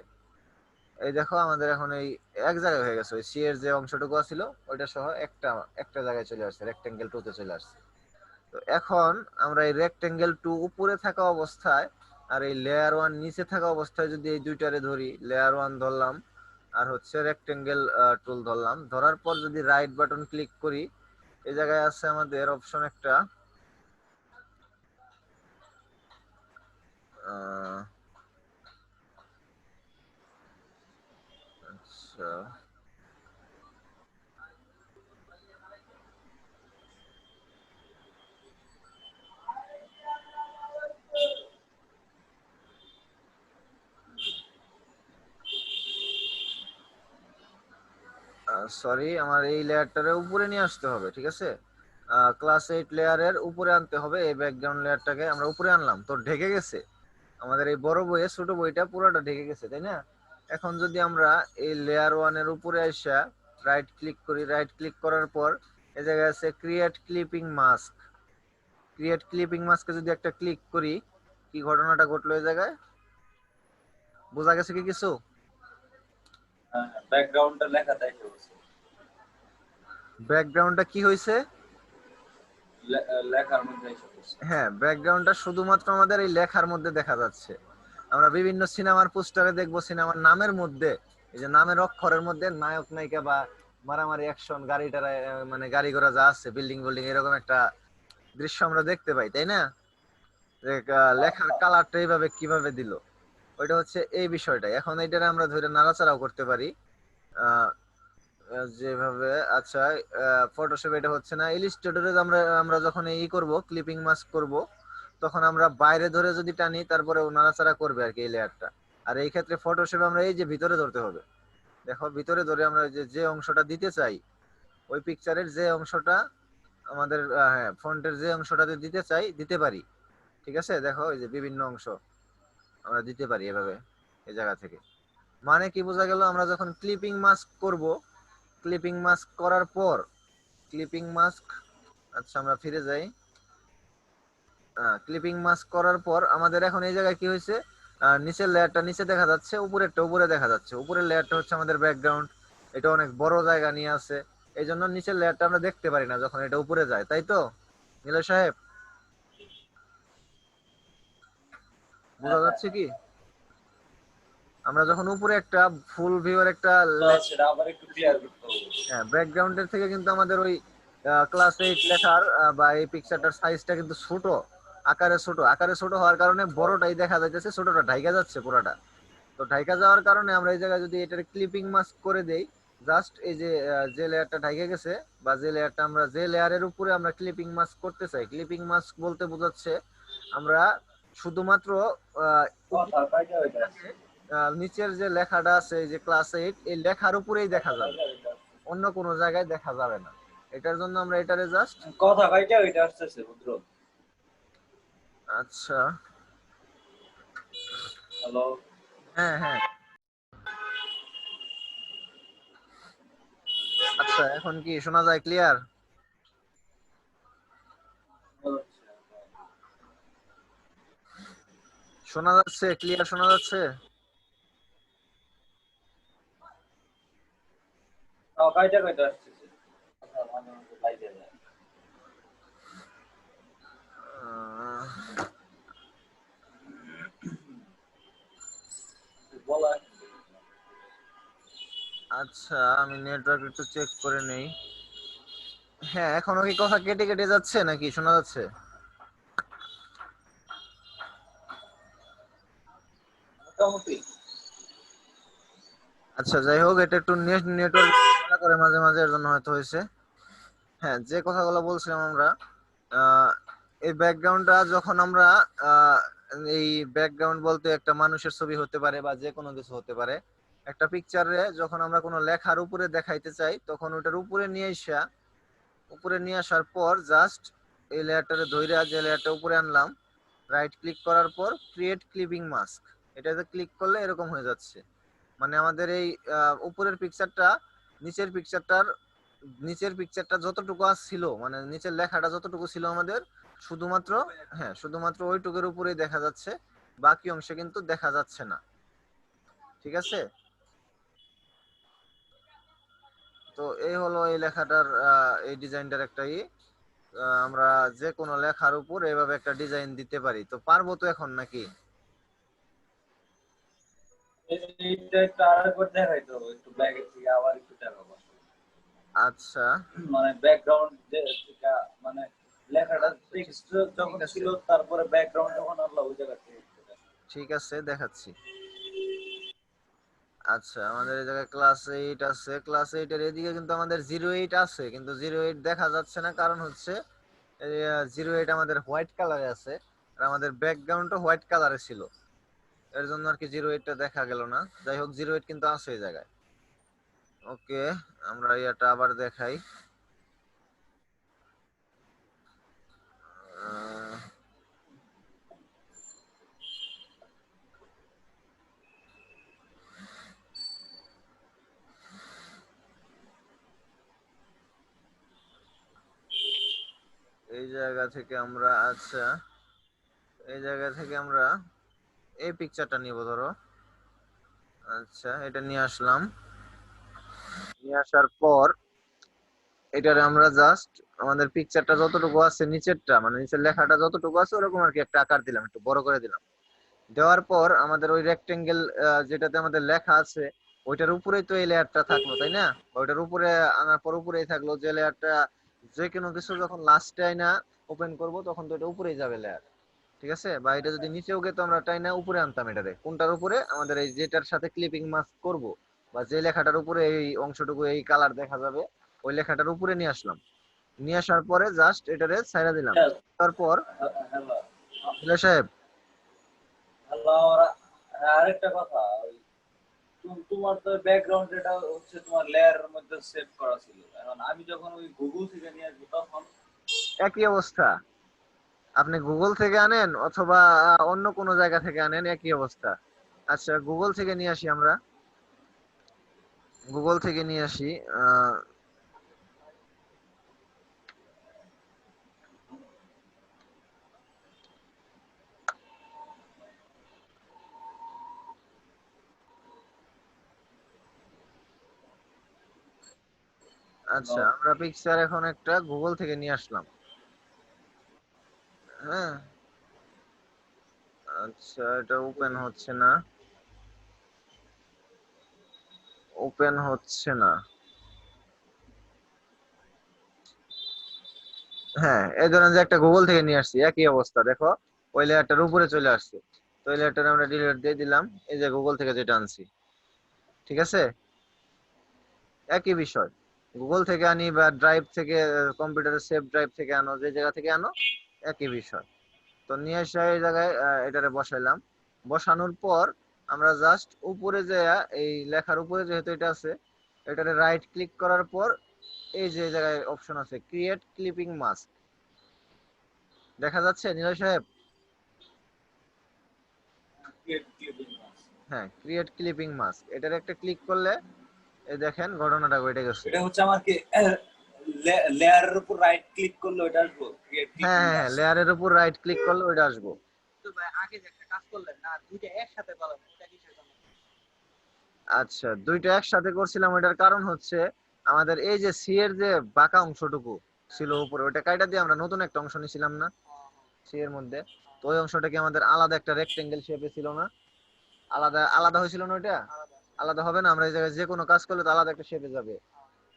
এই দেখো আমাদের এখন এই এক জায়গায় হয়ে গেছে, ওই সি এর যে অংশটুকু ছিল ওইটা সহ একটা একটা জায়গায় চলে আসছে, রেক্টেঙ্গেল টু তে চলে আসছে। তো এখন আমরা এই রেক্টেঙ্গেল টু উপরে থাকা অবস্থায় আর এই লেয়ার ওয়ান নিচে থাকা অবস্থায় যদি এই দুইটারে ধরি, লেয়ার ওয়ান ধরলাম আর হচ্ছে রেক্টেঙ্গেল টুল ধরলাম, ধরার পর যদি রাইট বাটন ক্লিক করি, এই জায়গায় আছে আমাদের অপশন একটা, আহ, আচ্ছা সরি, আমার এই লেয়ারটারে উপরে নিয়ে আসতে হবে, ঠিক আছে? ক্লাস 8 লেয়ারের উপরে আনতে হবে, এই ব্যাকগ্রাউন্ড লেয়ারটাকে আমরা উপরে আনলাম, তো ঢেকে গেছে আমাদের এই বড় বইয়ে, ছোট বইটা পুরোটা ঢেকে গেছে, তাই না? এখন যদি আমরা এই লেয়ার ওয়ানের উপরে আসা রাইট ক্লিক করি, রাইট ক্লিক করার পর এই জায়গায় আছে create clipping mask. Create clipping মাস্কে যদি একটা ক্লিক করি, কি ঘটনাটা ঘটলো এই জায়গায় বোঝা গেছে কি কিছু? হ্যাঁ, ব্যাকগ্রাউন্ডটা লেখা দেখে বলছে। ব্যাকগ্রাউন্ডটা কি হয়েছে? লেখার মধ্যে এসে বলছে। হ্যাঁ, ব্যাকগ্রাউন্ডটা শুধুমাত্র আমাদের এই লেখার মধ্যে দেখা যাচ্ছে। আমরা বিভিন্ন সিনেমার পোস্টারে দেখবো সিনেমার নামের মধ্যে, এই যে নামের অক্ষরের মধ্যে নায়ক নায়িকা বা মারামারি অ্যাকশন গাড়িটারা মানে গাড়ি ঘোড়া যা আছে বিল্ডিং বিল্ডিং এরকম একটা দৃশ্য আমরা দেখতে পাই, তাই না? যে হ্যাঁ, লেখার কালারটা এইভাবে কিভাবে দিল, ওইটা হচ্ছে এই বিষয়টা। এখন এইটারে আমরা ধরে নাড়াচাড়াও করতে পারি আহ যেভাবে। আচ্ছা, ফটোশপে এটা হচ্ছে না। ইলিস্ট্রেটরে আমরা আমরা যখন এই করব ক্লিপিং মাস্ক করব, তখন আমরা বাইরে ধরে যদি টানি তারপরে ও নাড়াচাড়া করবে আর কি এই লেয়ারটা। আর এই ক্ষেত্রে ফটোশপে আমরা এই যে ভিতরে ধরতে হবে, দেখো ভিতরে ধরে আমরা যে যে অংশটা দিতে চাই, ওই পিকচারের যে অংশটা আমাদের হ্যাঁ ফন্টের যে অংশটাতে দিতে চাই দিতে পারি। ঠিক আছে, দেখো এই যে বিভিন্ন অংশ আমরা দিতে পারি এভাবে এই জায়গা থেকে। মানে কি বোঝা গেল, আমরা যখন ক্লিপিং মাস্ক করব, ক্লিপিং মাস্ক করার পর ক্লিপিং মাস্ক, আচ্ছা আমরা ফিরে যাই। ক্লিপিং মাস্ক করার পর আমাদের এখন এই জায়গায় কি হয়েছে, নিচের লেয়ারটা নিচে দেখা যাচ্ছে, উপরেরটা উপরে দেখা যাচ্ছে। উপরের লেয়ারটা হচ্ছে আমাদের ব্যাকগ্রাউন্ড, এটা অনেক বড় জায়গা নিয়ে আছে, এই জন্য নিচের লেয়ারটা আমরা দেখতে পারি না যখন এটা উপরে যায়, তাই তো নীলা সাহেব? হ্যাঁ, বোঝা হ্যাঁ, যাচ্ছে কি? আমরা যখন উপরে একটা ফুল ভিউর একটা তো সেটা আবার একটু ক্লিয়ার করতে হবে। হ্যাঁ ব্যাকগ্রাউন্ডের থেকে কিন্তু আমাদের ওই ক্লাস 8 লেখার বা এই পিকচারটার সাইজটা কিন্তু ছোট, আকারে ছোট। আকারে ছোট হওয়ার কারণে বড়টাই দেখা যাইতেছে, ছোটটা ঢাইকা যাচ্ছে পুরাটা। তো ঢাইকা যাওয়ার কারণে আমরা এই জায়গায় যদি এটার ক্লিপিং মাস্ক করে দেই, জাস্ট এই যে যে লেয়ারটা ঢাইকা গেছে বা যে লেয়ারটা আমরা যে লেয়ারের উপরে আমরা ক্লিপিং মাস্ক করতে চাই, ক্লিপিং মাস্ক বলতে বোঝাচ্ছে আমরা শুধুমাত্র কথা কয়টা হইতে আসছে? নিচের যে লেখাটা আছে এই যে ক্লাস 8 এই লেখার উপরেই দেখা কথা যাবে, কয়টা হইতে আসছে? অন্য কোনো জায়গায় দেখা যাবে না। এটার জন্য আমরা এটারে জাস্ট কথা কয়টা হইতে আসতেছে রুদ্র? আচ্ছা হ্যালো? হ্যাঁ হ্যাঁ আচ্ছা এখন কি শোনা যায় ক্লিয়ার? শোনা যাচ্ছে, ক্লিয়ার শোনা যাচ্ছে? কয়টা কয়টা আসতেছে? কথা মাঝে মাঝে বাইরে যায়। আহ, বলা আচ্ছা আমি নেটওয়ার্ক একটু চেক করে নেই। হ্যাঁ এখনো কি কথা কেটে কেটে যাচ্ছে নাকি শোনা যাচ্ছে? মোটামুটি। আচ্ছা যাই হোক, এটা একটু নেটওয়ার্ক করে মাঝে মাঝে, এর জন্য হয়তো হয়েছে। হ্যাঁ যে কথাগুলো বলছিলাম আমরা, আহ, এই ব্যাকগ্রাউন্ডটা যখন আমরা আহ, এই ব্যাকগ্রাউন্ড বলতে একটা মানুষের ছবি হতে পারে বা যে কোনো কিছু হতে পারে। একটা পিকচারে যখন আমরা কোনো লেখার উপরে দেখাইতে চাই, তখন ওটার উপরে নিয়ে আসার পর জাস্ট এই লেয়ারটারে ধইরা যে লেয়ারটা উপরে আনলাম, রাইট ক্লিক করার পর ক্রিয়েট ক্লিপিং মাস্ক, এটাতে ক্লিক করলে এরকম হয়ে যাচ্ছে। মানে আমাদের এই উপরের পিকচারটা নিচের পিকচারটার নিচের পিকচারটা যতটুকু ছিল, মানে নিচের লেখাটা যতটুকু ছিল আমাদের শুধুমাত্র, হ্যাঁ শুধুমাত্র ওইটুকুর উপরেই দেখা যাচ্ছে, বাকি অংশে কিন্তু দেখা যাচ্ছে না। ঠিক আছে, তো এই হলো এই লেখাটার এই ডিজাইনটার একটা আমরা যে কোনো লেখার উপর এইভাবে একটা ডিজাইন দিতে পারি। তো পারবো তো এখন নাকি? এইটা একটু আরেকবার দেখাইতে হবে, একটু ব্যাগের থেকে আবার একটু দেখাবো। আচ্ছা মানে ব্যাকগ্রাউন্ড যে থেকে মানে লেখাটা আচ্ছা টেক্সট ঠিক যখন আছে, ছিল তারপরে ব্যাকগ্রাউন্ড যখন আনলো ওই জায়গা থেকে একটু দেখাবো। ঠিক আছে দেখাচ্ছি। আচ্ছা আমাদের এই জায়গায় ক্লাস 8 আছে, ক্লাস 8 এর এদিকে কিন্তু আমাদের 08 আছে, কিন্তু 08 দেখা যাচ্ছে না, কারণ হচ্ছে 08 আমাদের হোয়াইট কালারে আছে আর আমাদের ব্যাকগ্রাউন্ডও হোয়াইট কালারে ছিল, এর জন্য আর কি 08টা দেখা গেল না। যাই হোক 08 কিন্তু আছে এই জায়গায়। ওকে, আমরা এটা আবার দেখাই। আহ, এই জায়গা থেকে আমরা আচ্ছা এই জায়গা থেকে আমরা এই পিকচারটা নিব ধরো। আচ্ছা এটা নিয়ে আসলাম, নিয়ে আসার পর এটারে আমরা জাস্ট আমাদের পিকচারটা যতটুকু আছে নিচেরটা মানে নিচের লেখাটা যতটুকু আছে ওরকম আর কি একটা আকার দিলাম, একটু বড় করে দিলাম। দেওয়ার পর আমাদের ওই রেক্টেঙ্গেল যেটাতে আমাদের লেখা আছে ওইটার উপরেই তো এই লেয়ারটা থাকলো, তাই না? ওইটার উপরে আনার পর উপরেই থাকলো যে লেয়ারটা, যে কোনো কিছু যখন লাস্টে আইনা ওপেন করব তখন তো এটা উপরেই যাবে লেয়ার, ঠিক আছে? বা এটা যদি নিচেও গেতো আমরা টাইনা উপরে আনতাম এটারে, কোনটার উপরে? আমাদের এই যেটার সাথে ক্লিপিং মাস্ক করব বা যে লেখাটার উপরে এই অংশটুকু এই কালার দেখা যাবে ওই লেখাটার উপরে নিয়ে আসলাম। নিয়ে আসার পরে জাস্ট এটারে ছাইড়া দিলাম। তারপর হ্যালো দিলা সাহেব, হ্যালো আরেকটা কথা, তোমার তো ব্যাকগ্রাউন্ড এটা হচ্ছে তোমার লেয়ারের মধ্যে সেভ করা ছিল, এখন আমি যখন ওই গুগল থেকে নিয়ে আসবো তখন একই অবস্থা। আপনি গুগল থেকে আনেন অথবা অন্য কোনো জায়গা থেকে আনেন, একই অবস্থা। আচ্ছা গুগল থেকে নিয়ে আসি আমরা, গুগল থেকে নিয়ে আসি। আহ, আচ্ছা আমরা পিকচার এখন একটা গুগল থেকে নিয়ে আসলাম। হ্যাঁ, আচ্ছা এটা ওপেন হচ্ছে না, ওপেন হচ্ছে না। হ্যাঁ এই ধরেন যে একটা গুগল থেকে নিয়ে আসছি, একই অবস্থা দেখো, ওই লেয়ারটার উপরে চলে আসছে। তো ওই লেয়ারটা আমরা ডিলিট দিয়ে দিলাম, এই যে গুগল থেকে যেটা আনছি, ঠিক আছে? একই বিষয়, গুগল থেকে আনি বা ড্রাইভ থেকে, কম্পিউটারের সেভ ড্রাইভ থেকে আনো, যে জায়গা থেকে আনো একই বিষয়। তো নিয়ে এসে এই জায়গায় এটারে বসাইলাম। বসানোর পর আমরা জাস্ট উপরে যে এই লেখার উপরে যেহেতু এটা আছে, এটারে রাইট ক্লিক করার পর এই যে জায়গায় অপশন আছে ক্রিয়েট ক্লিপিং মাস্ক, দেখা যাচ্ছে নিলয় সাহেব? হ্যাঁ ক্রিয়েট ক্লিপিং মাস্ক, এটার একটা ক্লিক করলে এই দেখেন ঘটনাটা ঘটে গেছে। এটা হচ্ছে আমার কি লেয়ারের উপর রাইট ক্লিক করলে ওটা আসবো ক্রিয়েট হ্যাঁ ক্লিপিং হ্যাঁ হ্যাঁ, মাস্ক। লেয়ারের উপর রাইট ক্লিক করলে ওইটা আসবো। তো ভাই আগে যে একটা কাজ করলেন না, দুইটা একসাথে করলেন, এটা কিসের জন্য? আচ্ছা দুইটা একসাথে করছিলাম, এটার কারণ হচ্ছে আমাদের এই যে সি এর যে বাঁকা অংশটুকু ছিল উপরে, ওইটা কাইটা দিয়ে আমরা নতুন একটা অংশ নিছিলাম না সি এর মধ্যে? তো ওই অংশটা কি আমাদের আলাদা একটা রেক্টেঙ্গেল শেপে ছিল না? আলাদা আলাদা হয়েছিল না ওইটা? আলাদা। আলাদা হবে না? আমরা এই জায়গায় যে কোনো কাজ করলে তো আলাদা একটা শেপে যাবে।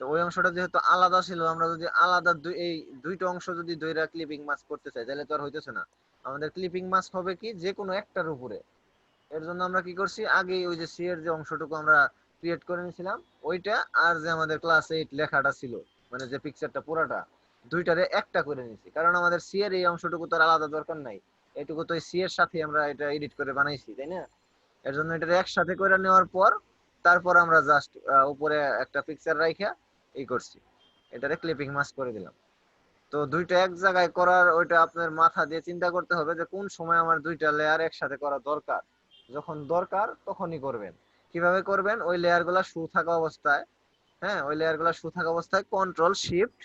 তো ওই অংশটা যেহেতু আলাদা ছিল, আমরা যদি আলাদা এই দুইটা অংশ যদি দুইটা ক্লিপিং মাস্ক করতে চাই তাহলে তো আর হইতেছে না। আমাদের ক্লিপিং মাস্ক হবে কি যে কোনো একটার উপরে। এর জন্য আমরা কি করছি, আগে ওই যে সি এর যে অংশটুকু আমরা ক্রিয়েট করে নিয়েছিলাম ওইটা, আর যে আমাদের ক্লাস 8 লেখাটা ছিল মানে যে পিকচারটা পুরাটা, দুইটারে একটা করে নিয়েছি, কারণ আমাদের সি এর এই অংশটুকু তো আর আলাদা দরকার নাই। এটুকু তো সি এর সাথে আমরা এটা এডিট করে বানাইছি, তাই না? এর জন্য এটা একসাথে করে নেওয়ার পর তারপর আমরা জাস্ট উপরে একটা পিকচার রাইখা এই করছি, এটারে ক্লিপিং মাস্ক করে দিলাম। তো দুইটা এক জায়গায় করার ওইটা আপনার মাথা দিয়ে চিন্তা করতে হবে যে কোন সময় আমার দুইটা লেয়ার একসাথে করা দরকার। যখন দরকার তখনই করবেন। কিভাবে করবেন? ওই লেয়ার গুলা শু থাকা অবস্থায়, হ্যাঁ ওই লেয়ার গুলা শু থাকা অবস্থায় কন্ট্রোল শিফট,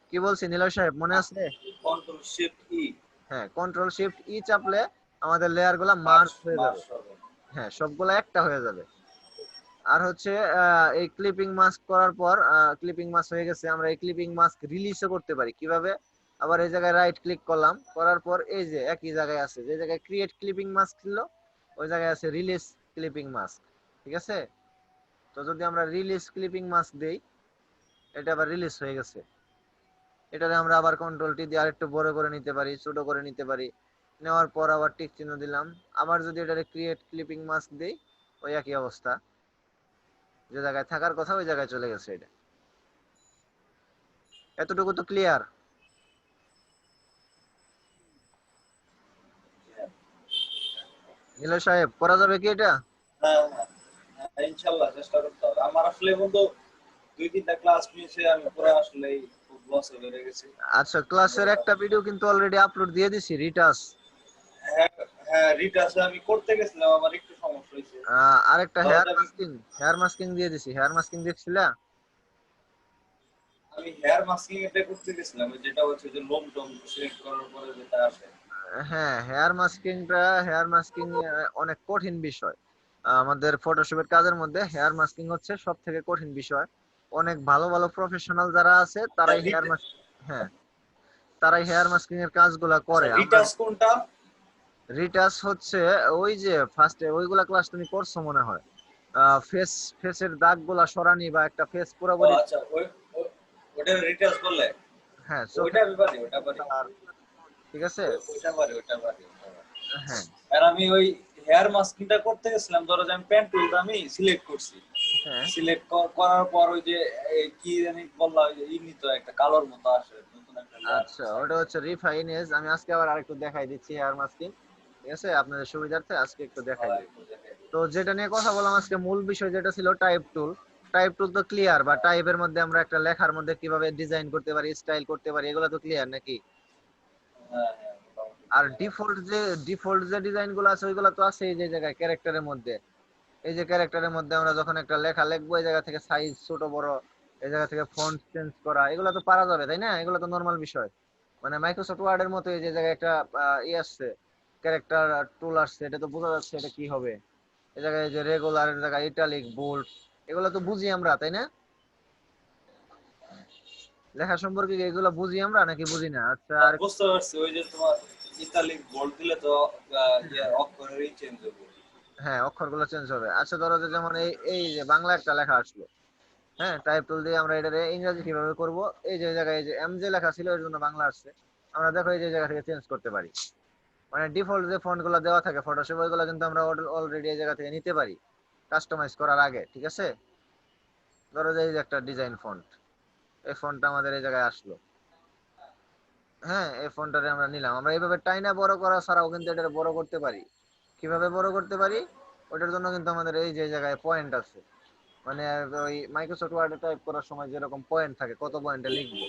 কি বলছি নিলয় সাহেব মনে আছে? কন্ট্রোল শিফট ই হ্যাঁ কন্ট্রোল শিফট ই চাপলে আমাদের লেয়ার গুলা মার্স মার্জ হয়ে মার্স যাবে। হবে। হ্যাঁ সবগুলা একটা হয়ে যাবে। আর হচ্ছে এই ক্লিপিং মাস্ক করার পর ক্লিপিং মাস্ক হয়ে গেছে, আমরা এই ক্লিপিং মাস্ক রিলিজও করতে পারি কিভাবে? আবার এই জায়গায় রাইট ক্লিক করলাম, করার পর এই যে একই জায়গায় আছে, যে জায়গায় ক্রিয়েট ক্লিপিং মাস্ক ছিল ওই জায়গায় আছে রিলিজ ক্লিপিং মাস্ক, ঠিক আছে? তো যদি আমরা রিলিজ ক্লিপিং মাস্ক দেই, এটা আবার রিলিজ হয়ে গেছে। এটাতে আমরা আবার কন্ট্রোল টি দিয়ে আরেকটু বড় করে নিতে পারি, ছোট করে নিতে পারি। নেওয়ার পর আবার টিক চিহ্ন দিলাম। আবার যদি এটারে ক্রিয়েট ক্লিপিং মাস্ক দেই, ওই একই অবস্থা, যে জায়গায় থাকার কথা ওই জায়গায় চলে গেছে এটা। এতটুকু তো ক্লিয়ার? নীলয় সাহেব করা যাবে কি এটা? হ্যাঁ হ্যাঁ হ্যাঁ, ইনশাল্লাহ চেষ্টা করতে হবে। আমার আসলে বন্ধু দুই তিনটা ক্লাস মিসে আমি পুরো আসলে খুব লসে বেড়ে গেছি। আচ্ছা ক্লাসের একটা ভিডিও কিন্তু অলরেডি আপলোড দিয়ে দিছি, রিটাস। হ্যাঁ হ্যাঁ রিটার্ন আমি করতে গেছিলাম, আমার একটু সমস্যা হয়েছে। আরেকটা ধরো হেয়ার যে আমি মাস্কিং, হেয়ার মাস্কিং দিয়ে দিছি, হেয়ার মাস্কিং দেখছিলা? আমি হেয়ার মাস্কিং এটা করতে গেছিলাম, যেটা হচ্ছে যে লোম টোম সিলেক্ট করার পরে যেটা আসে। হ্যাঁ, হেয়ার মাস্কিং অনেক কঠিন বিষয়। আমাদের ফটোশপের কাজের মধ্যে হেয়ার মাস্কিং হচ্ছে সব থেকে কঠিন বিষয়। অনেক ভালো ভালো প্রফেশনাল যারা আছে তারাই হেয়ার মাস্ক, হ্যাঁ, তারাই হেয়ার মাস্কিং এর কাজগুলা আচ্ছা, করে। আমরা রিটাচ কোনটা? রিটাচ হচ্ছে ওই যে ফার্স্টে ওইগুলা ক্লাস তুমি করছো মনে হয়। ফেস ফেসের দাগগুলা সরানি বা একটা ফেস ও পুরোপুরি, আচ্ছা, ওটা রিটাচ বললে? হ্যাঁ, ওইটা চোখের আমি পারি, ওটা পারি। কালার, ঠিক আছে, ওইটা পারি, ওইটা পারি, ওইটা পারি। হ্যাঁ আর আমি ওই হেয়ার মাস্কিংটা করতে গেছিলাম, ধরো যে আমি প্যান্ট টুলটা আমি সিলেক্ট করছি। হ্যাঁ। সিলেক্ট করার পর ওই যে কি জানি বললা, ওই যে নিত একটা কালোর মতো আসে, নতুন একটা লেয়ার আচ্ছা, ওটা সাইডে। হচ্ছে রিফাইন এজ। আমি আজকে আবার আরেকটু দেখাই দিচ্ছি হেয়ার মাস্কিং, ঠিক আছে, আপনাদের সুবিধার্থে আজকে একটু দেখাই দিই। তো যেটা নিয়ে কথা বললাম আজকে, মূল বিষয় যেটা ছিল টাইপ টুল। টাইপ টুল তো ক্লিয়ার, বা টাইপের মধ্যে আমরা একটা লেখার মধ্যে কিভাবে ডিজাইন করতে পারি, স্টাইল করতে পারি, এগুলো তো ক্লিয়ার নাকি? হ্যাঁ হ্যাঁ, মোটামুটি আর clear। ডিফল্ট যে ডিজাইন গুলো আছে ওইগুলো তো আছে এই যে জায়গায় ক্যারেক্টারের মধ্যে। এই যে ক্যারেক্টারের মধ্যে আমরা যখন একটা লেখা লিখবো, এই জায়গা থেকে সাইজ ছোট বড়, এই জায়গা থেকে ফন্ট চেঞ্জ করা, এগুলো তো পারা যাবে তাই না? এগুলো তো নর্মাল বিষয়। মানে মাইক্রোসফট ওয়ার্ড এর মতো এই যে জায়গায় একটা ই আসছে, ক্যারেক্টার টুল আসছে, এটা তো বোঝা যাচ্ছে এটা কি হবে। এই জায়গায় এই যে রেগুলার, এর জায়গায় ইটালিক, বোল্ড, এগুলো তো বুঝি আমরা তাই না? লেখা সম্পর্কে এগুলো বুঝি আমরা নাকি বুঝি না? আচ্ছা, আর বুঝতে পারছি, ওই যে তোমার ইতালিক বোল্ড দিলে তো অক্ষরেরই চেঞ্জ হবে। হ্যাঁ, অক্ষরগুলো চেঞ্জ হবে। আচ্ছা, ধরো যে যেমন এই এই যে বাংলা একটা লেখা আসলো, হ্যাঁ, টাইপ টুল দিয়ে আমরা এটারে ইংরেজি কিভাবে করব, এই যে জায়গায় এই যে এম যে লেখা ছিল এর জন্য বাংলা আসছে, আমরা দেখো এই যে জায়গা থেকে চেঞ্জ করতে পারি। মানে ডিফল্ট যে ফন্ট গুলো দেওয়া থাকে ফটোশপে, ওইগুলো কিন্তু আমরা অলরেডি এই জায়গা থেকে নিতে পারি কাস্টমাইজ করার আগে, ঠিক আছে। ধরো যে এই যে একটা ডিজাইন ফন্ট, এই ফন্টটা আমাদের এই জায়গায় আসলো, হ্যাঁ, এই ফন্টটারে আমরা নিলাম। আমরা এইভাবে টাইনা বড় করা ছাড়াও কিন্তু এটা বড় করতে পারি। কিভাবে বড় করতে পারি, ওটার জন্য কিন্তু আমাদের এই যে জায়গায় পয়েন্ট আছে। মানে ওই মাইক্রোসফট ওয়ার্ডে টাইপ করার সময় যেরকম পয়েন্ট থাকে, কত পয়েন্টে লিখবো,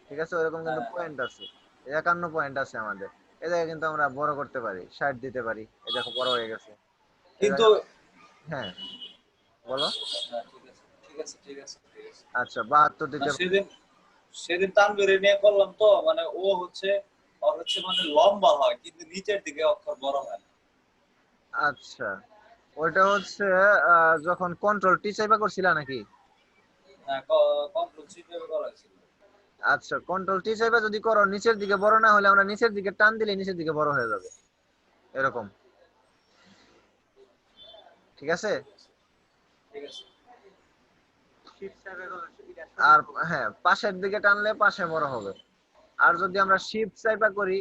ঠিক আছে, ওইরকম কিন্তু হ্যাঁ, পয়েন্ট আছে। 51 পয়েন্ট আছে আমাদের। এই জায়গায় কিন্তু আমরা বড় করতে পারি, 60 দিতে পারি, এই দেখো বড় হয়ে গেছে। এই কিন্তু জায়গায়, হ্যাঁ, বলো। হ্যাঁ, ঠিক আছে, ঠিক আছে, ঠিক আছে, ঠিক আছে। আচ্ছা, 72 না, দিতে পারি। সেদিন সেদিন তানভীরে নিয়ে করলাম তো, মানে ও হচ্ছে, ওর হচ্ছে মানে লম্বা হয় কিন্তু নিচের দিকে অক্ষর বড় হয় না। আচ্ছা, ওইটা হচ্ছে যখন কন্ট্রোল টি চাইবা করছিলা নাকি? হ্যাঁ, কন্ট্রোল সি ভাবে করা হয়েছিল। আচ্ছা, কন্ট্রোল টি চাইবা যদি করো, নিচের দিকে বড় না হলে আমরা নিচের দিকে টান দিলে নিচের দিকে বড় হয়ে যাবে, এরকম, ঠিক আছে। ঠিক আছে। শিফট সার্ভে করলে এটা আর সঠিক হবে। হ্যাঁ, পাশের দিকে টানলে পাশে বড় হবে। আর যদি আমরা শিফট চাইপা করি,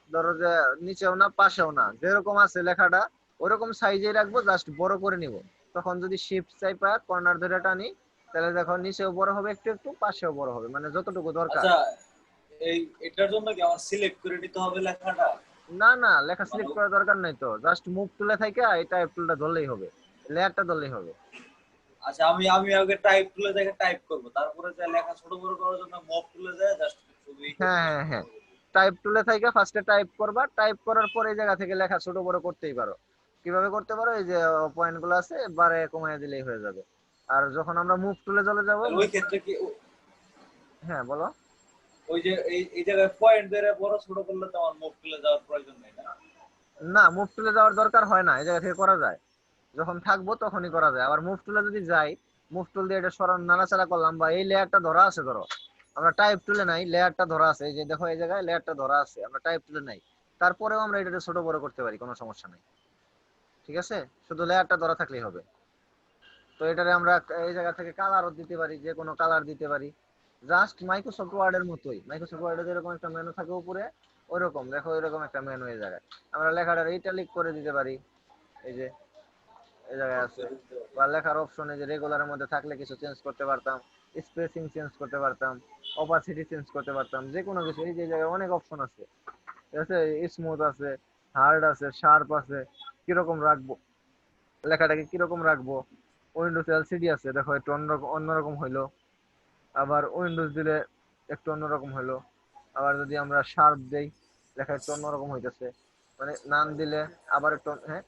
ধরো যে নিচেও না পাশেও না, যেরকম আছে লেখাটা ওরকম সাইজে রাখবো, জাস্ট বড় করে নিব। তখন যদি শিফট চাইপা কর্নার ধরে টানি, তাহলে দেখো নিচেও বড় হবে একটু একটু, পাশেও বড় হবে, মানে যতটুকু দরকার। আচ্ছা, এই এটার জন্য কি আমার সিলেক্ট করে নিতে হবে লেখাটা? না না, লেখা মানে সিলেক্ট করার দরকার নাই তো, জাস্ট মুভ টুলে থাইকা এই টাইপ টুলটা ধরলেই হবে, লেয়ারটা ধরলেই হবে। আচ্ছা, আমি আমি আগে টাইপ টুলে দেখে টাইপ করব, তারপরে যা লেখা ছোট বড় করার জন্য মপ টুলে যায় জাস্ট শুধু ই করব। হ্যাঁ হ্যাঁ হ্যাঁ, টাইপ টুলে থাইকা ফার্স্টে টাইপ করবা, টাইপ করার পর এই জায়গা থেকে লেখা ছোট বড় করতেই পারো। কিভাবে করতে পারো, এই যে পয়েন্ট গুলো আছে বারে কমায় দিলেই হয়ে যাবে। আর যখন আমরা মুভ টুলে চলে যাবো, তাহলে ওই ক্ষেত্রে কি হ্যাঁ বলো। ওই যে এই জায়গায় পয়েন্ট ধরে বড় ছোট করলে তো আমার মপ টুলে যাওয়ার প্রয়োজন নেই না? না, মুভ টুলে যাওয়ার দরকার হয় না, এই জায়গা থেকে করা যায়। যখন থাকবো তখনই করা যায়। আবার মুভ টুলে যদি যাই, মুভ টুল দিয়ে এটা সরান নাড়াচাড়া করলাম, বা এই লেয়ারটা ধরা আছে ধরো, আমরা টাইপ টুলে নাই, লেয়ারটা ধরা আছে, এই যে দেখো এই জায়গায় লেয়ারটা ধরা আছে, আমরা টাইপ টুলে নাই, তারপরেও আমরা এটা ছোট বড় করতে পারি, কোনো সমস্যা নাই, ঠিক আছে, শুধু লেয়ারটা ধরা থাকলেই হবে। তো এটারে আমরা এই জায়গা থেকে কালারও দিতে পারি, যে কোনো কালার দিতে পারি, জাস্ট মাইক্রোসফট ওয়ার্ড এর মতোই। মাইক্রোসফট ওয়ার্ডে যেরকম একটা মেনু থাকে উপরে, ওইরকম দেখো এরকম একটা মেনু এই জায়গায় আমরা লেখাটা ইটালিক করে দিতে পারি, এই যে এই জায়গায় আছে। বা লেখার অপশনে যে রেগুলারের মধ্যে থাকলে কিছু চেঞ্জ করতে পারতাম, স্পেসিং চেঞ্জ করতে পারতাম, অপাসিটি চেঞ্জ করতে পারতাম, যে কোনো কিছু। এই যে জায়গায় অনেক অপশন আছে, ঠিক আছে, স্মুথ আছে, হার্ড আছে, শার্প আছে, কিরকম রাখবো লেখাটাকে, কিরকম রাখবো। উইন্ডোজ এলসিডি আছে, দেখো একটু অন্যরকম অন্যরকম হইলো। আবার উইন্ডোজ দিলে একটু অন্যরকম হইলো। আবার যদি আমরা শার্প দেই, লেখা একটু অন্যরকম হইতেছে। মানে নাম দিলে আবার একটু, হ্যাঁ,